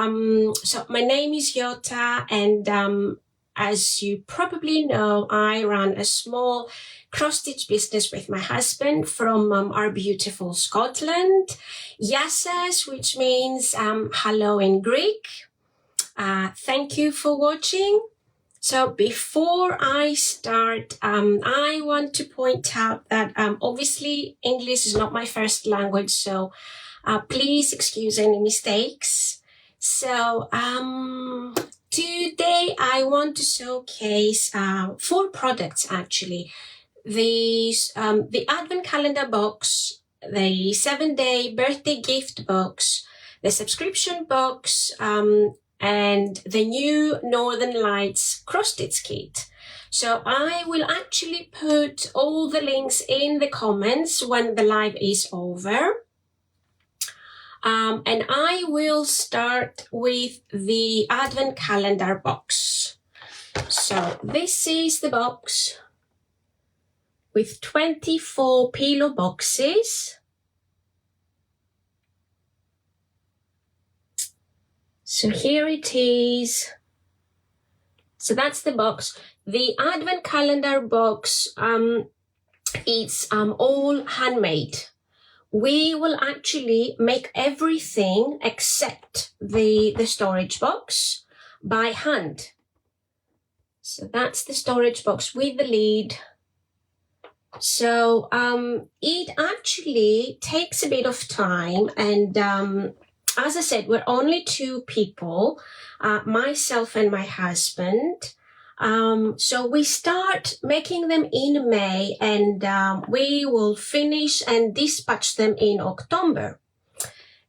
So my name is Yiota, and as you probably know, I run a small cross-stitch business with my husband from our beautiful Scotland. Yasas, which means hello in Greek. Thank you for watching. So before I start, I want to point out that obviously English is not my first language, so please excuse any mistakes. So today I want to showcase 4 products actually. The Advent Calendar box, the 7-day birthday gift box, the subscription box, and the new Northern Lights cross-stitch kit. So I will actually put all the links in the comments when the live is over. And I will start with the Advent Calendar box. So this is the box with 24 pillow boxes. So here it is. So that's the box. The Advent Calendar box, it's all handmade. We will actually make everything except the storage box by hand. So that's the storage box with the lid. So it actually takes a bit of time, and as I said, we're only 2 people, myself and my husband. So we start making them in May, and we will finish and dispatch them in October.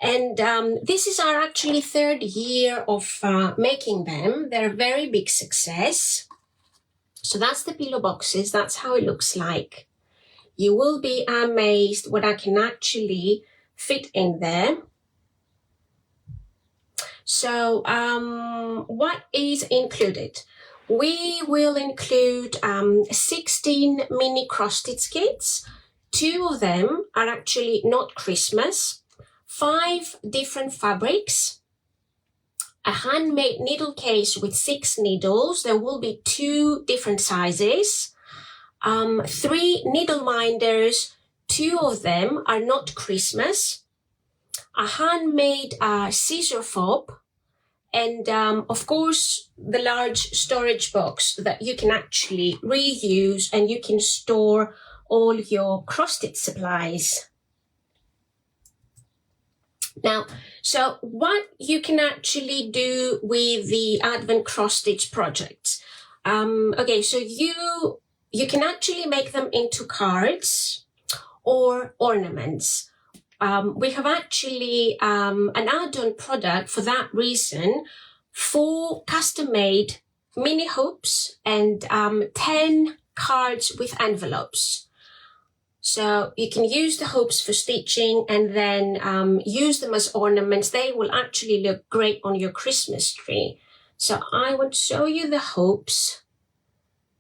And this is our actually 3rd year of making them. They're a very big success. So that's the pillow boxes. That's how it looks like. You will be amazed what I can actually fit in there. So what is included? We will include 16 mini cross-stitch kits. 2 of them are actually not Christmas, 5 different fabrics, a handmade needle case with 6 needles. There will be 2 different sizes, 3 needle minders. 2 of them are not Christmas, a handmade scissor fob, and of course the large storage box that you can actually reuse, and you can store all your cross-stitch supplies. Now, so what you can actually do with the Advent cross-stitch project. Okay, so you can actually make them into cards or ornaments. We have actually an add-on product for that reason, 4 custom-made mini hoops and 10 cards with envelopes. So you can use the hoops for stitching and then use them as ornaments. They will actually look great on your Christmas tree. So I want to show you the hoops.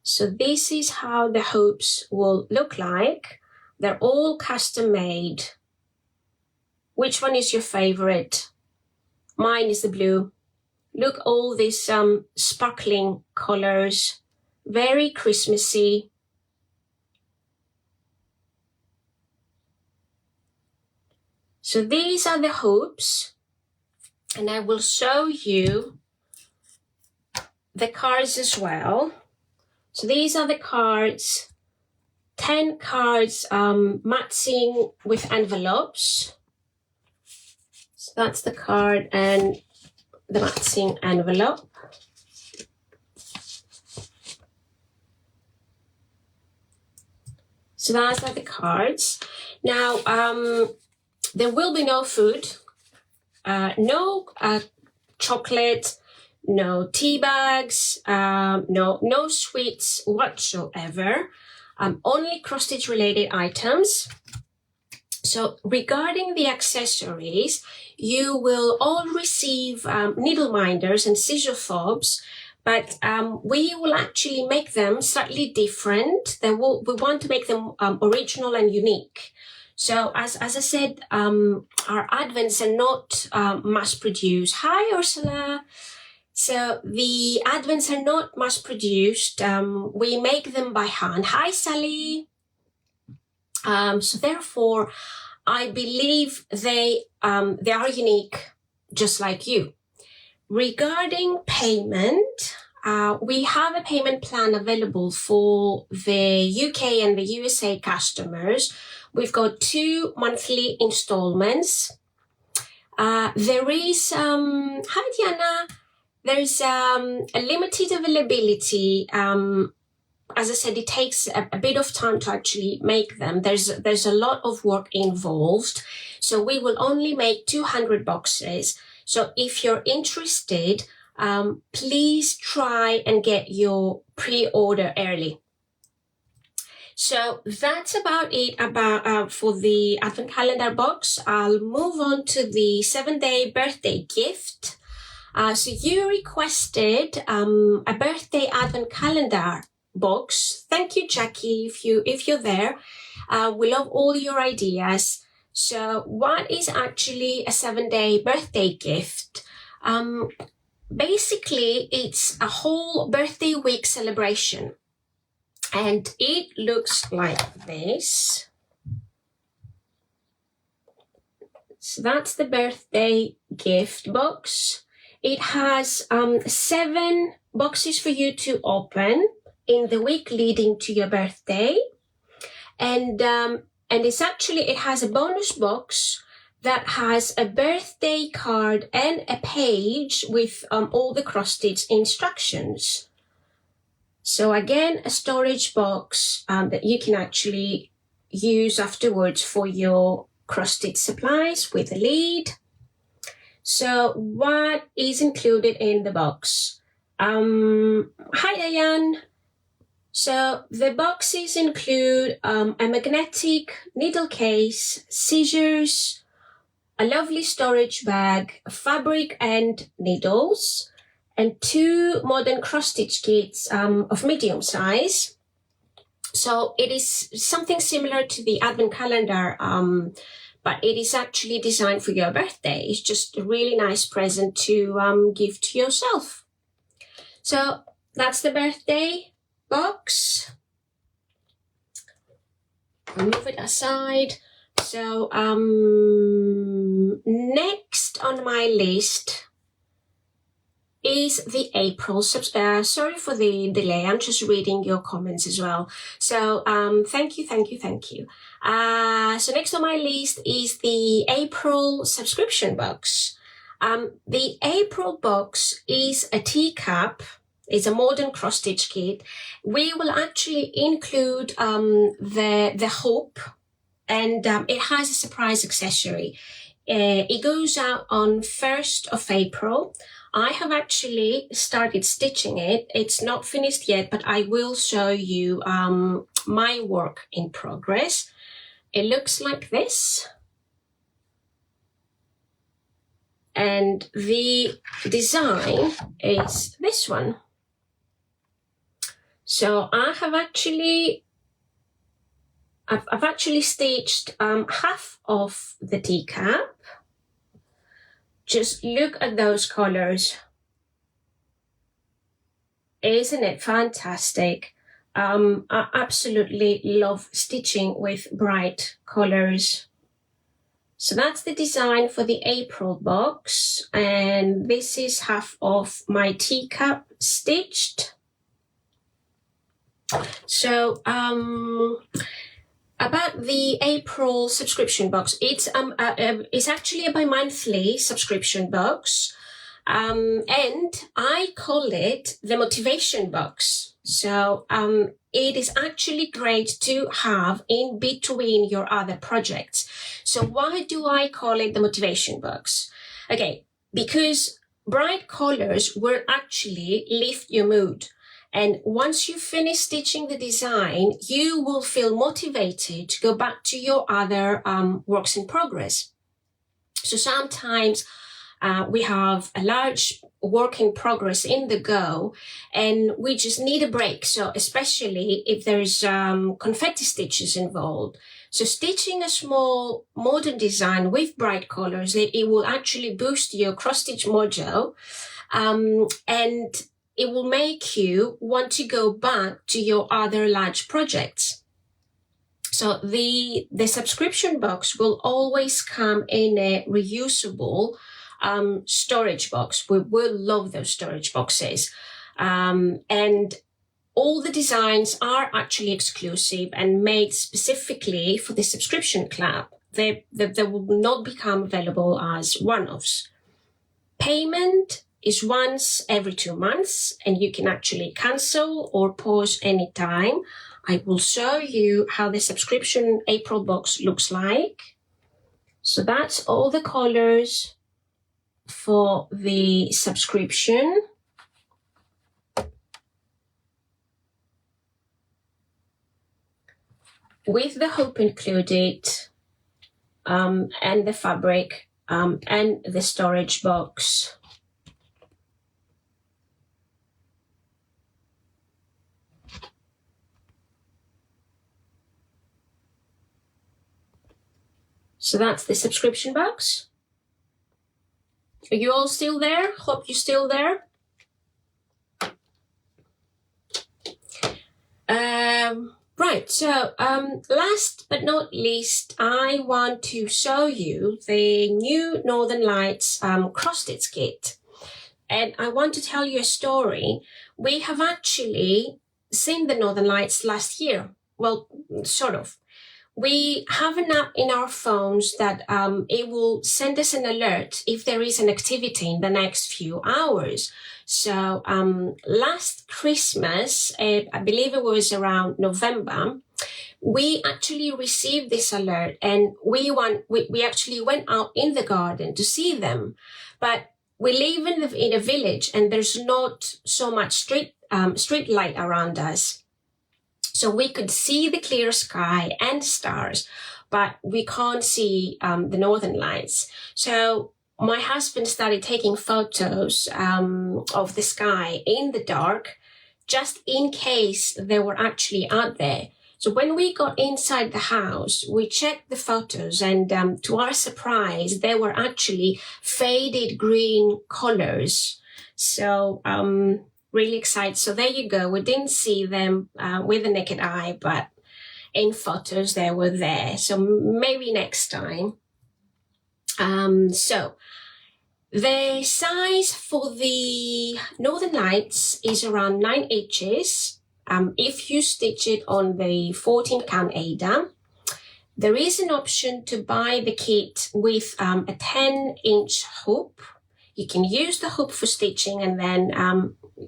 So this is how the hoops will look like. They're all custom-made. Which one is your favorite? Mine is the blue. Look, all these sparkling colors, very Christmassy. So these are the hoops, and I will show you the cards as well. So these are the cards, 10 cards matching with envelopes. So that's the card and the matching envelope. So that's the cards. Now, there will be no food, no chocolate, no tea bags, no sweets whatsoever, only cross-stitch related items. So regarding the accessories, you will all receive needle minders and scissor fobs, but we will actually make them slightly different. We want to make them original and unique. So as I said, our advents are not mass-produced. Hi, Ursula. So the advents are not mass-produced. We make them by hand. Hi, Sally. So therefore, I believe they are unique, just like you. Regarding payment, we have a payment plan available for the UK and the USA customers. We've got 2 monthly installments. There is, hi Diana, there's a limited availability. As I said, it takes a bit of time to actually make them. There's a lot of work involved. So we will only make 200 boxes. So if you're interested, please try and get your pre-order early. So that's about it for the Advent Calendar box. I'll move on to the 7-day birthday gift. So you requested a birthday Advent Calendar box. Thank you, Jackie, if you're there. We love all your ideas. So what is actually a 7-day birthday gift? Basically, it's a whole birthday week celebration. And it looks like this. So that's the birthday gift box. It has 7 boxes for you to open in the week leading to your birthday. And it's actually, it has a bonus box that has a birthday card and a page with all the cross-stitch instructions. So again, a storage box that you can actually use afterwards for your cross-stitch supplies with a lid. So what is included in the box? Hi, Diane. So the boxes include a magnetic needle case, scissors, a lovely storage bag, fabric and needles, and 2 modern cross-stitch kits of medium size. So it is something similar to the Advent Calendar, but it is actually designed for your birthday. It's just a really nice present to give to yourself. So that's the birthday box. I'll move it aside. So next on my list is the April. Sorry for the delay. I'm just reading your comments as well. So thank you. So next on my list is the April subscription box. The April box is a teacup. It's a modern cross-stitch kit. We will actually include the hoop, and it has a surprise accessory. It goes out on 1st of April. I have actually started stitching it. It's not finished yet, but I will show you my work in progress. It looks like this. And the design is this one. So I've actually stitched half of the teacup. Just look at those colors. Isn't it fantastic? I absolutely love stitching with bright colors. So that's the design for the April box. And this is half of my teacup stitched. So about the April subscription box, it's actually a bi-monthly subscription box, and I call it the motivation box. So it is actually great to have in between your other projects. So why do I call it the motivation box? Okay, because bright colors will actually lift your mood. And once you finish stitching the design, you will feel motivated to go back to your other works in progress. So sometimes we have a large work in progress in the go, and we just need a break. So especially if there's confetti stitches involved. So stitching a small modern design with bright colors, it will actually boost your cross-stitch mojo, and it will make you want to go back to your other large projects. So the subscription box will always come in a reusable storage box. We will love those storage boxes. And all the designs are actually exclusive and made specifically for the subscription club. They will not become available as one-offs. Payment is once every 2 months, and you can actually cancel or pause anytime. I will show you how the subscription April box looks like. So that's all the colors for the subscription. With the hoop included, and the fabric, and the storage box. So that's the subscription box. Are you all still there? Hope you're still there. Right, so last but not least, I want to show you the new Northern Lights cross-stitch kit. And I want to tell you a story. We have actually seen the Northern Lights last year. Well, sort of. We have an app in our phones that it will send us an alert if there is an activity in the next few hours. So last Christmas, I believe it was around November, we actually received this alert, and we actually went out in the garden to see them. But we live in a village, and there's not so much street light around us. So we could see the clear sky and stars, but we can't see the Northern Lights. So my husband started taking photos of the sky in the dark, just in case they were actually out there. So when we got inside the house, we checked the photos, and to our surprise, they were actually faded green colors. So really excited. So there you go. We didn't see them with the naked eye, but in photos they were there. So maybe next time. So the size for the Northern Lights is around 9 inches. If you stitch it on the 14 count Ada, there is an option to buy the kit with a 10-inch hoop. You can use the hoop for stitching and then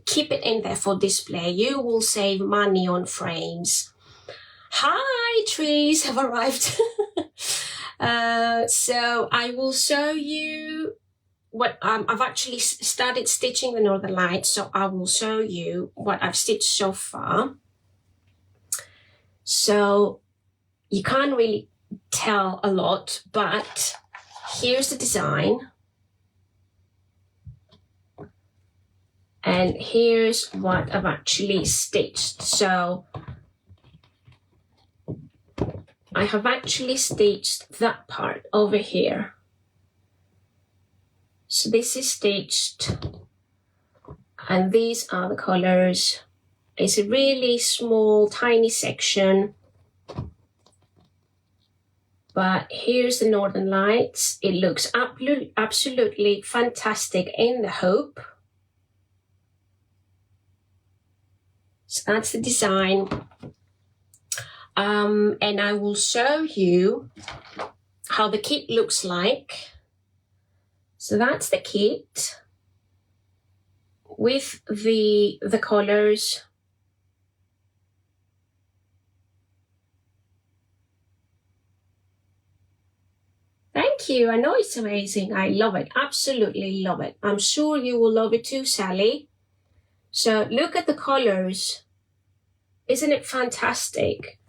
keep it in there for display. You will save money on frames. Hi, trees have arrived. So I will show you what I've actually started stitching the Northern Lights. So I will show you what I've stitched so far. So you can't really tell a lot, but here's the design. And here's what I've actually stitched. So I have actually stitched that part over here. So this is stitched, and these are the colors. It's a really small, tiny section. But here's the Northern Lights. It looks absolutely fantastic in the hoop. So that's the design. And I will show you how the kit looks like. So that's the kit with the colors. Thank you. I know it's amazing. I love it. Absolutely love it. I'm sure you will love it too, Sally. So look at the colors. Isn't it fantastic?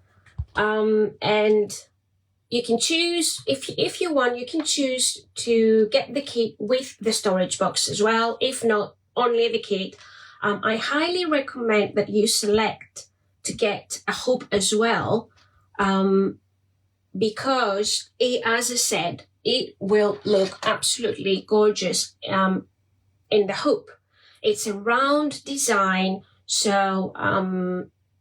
And you can choose, if you want, you can choose to get the kit with the storage box as well. If not, only the kit. I highly recommend that you select to get a hoop as well. because it, as I said, it will look absolutely gorgeous in the hoop. It's a round design, so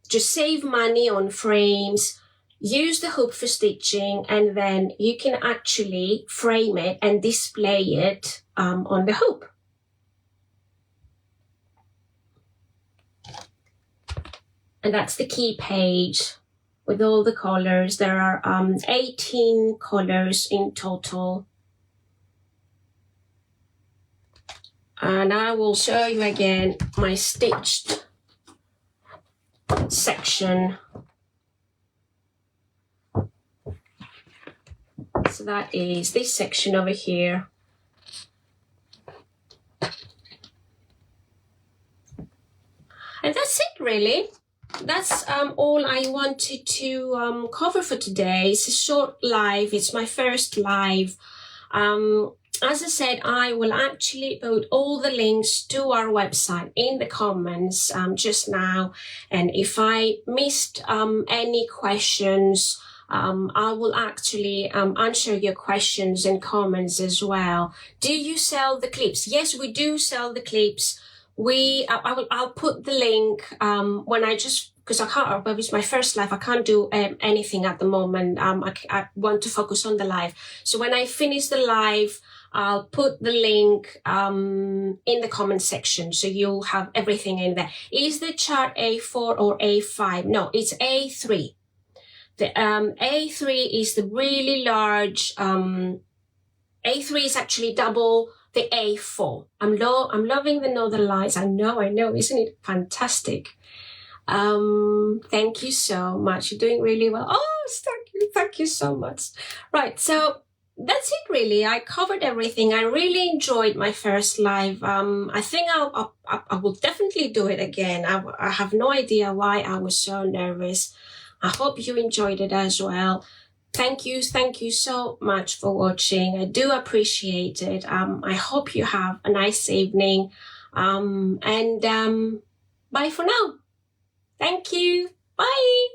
just save money on frames, use the hoop for stitching, and then you can actually frame it and display it on the hoop. And that's the key page with all the colors. There are 18 colors in total. And I will show you again my stitched section. So that is this section over here. And that's it really. That's all I wanted to cover for today. It's a short live. It's my first live. As I said, I will actually put all the links to our website in the comments just now. And if I missed any questions, I will actually answer your questions and comments as well. Do you sell the clips? Yes, we do sell the clips. I'll put the link when I just, because I can't, it's my first live, I can't do anything at the moment. I want to focus on the live. So when I finish the live, I'll put the link in the comment section, so you'll have everything in there. Is the chart A4 or A5? No, it's A3. The A3 is the really large, A3 is actually double the A4. I'm loving the Northern Lights. I know, isn't it fantastic? Thank you so much. You're doing really well. Oh, thank you so much. Right, so that's it really. I covered everything. I really enjoyed my first live. I think I will definitely do it again. I have no idea why I was so nervous. I hope you enjoyed it as well. Thank you so much for watching. I do appreciate it. I hope you have a nice evening. And bye for now. Thank you. Bye.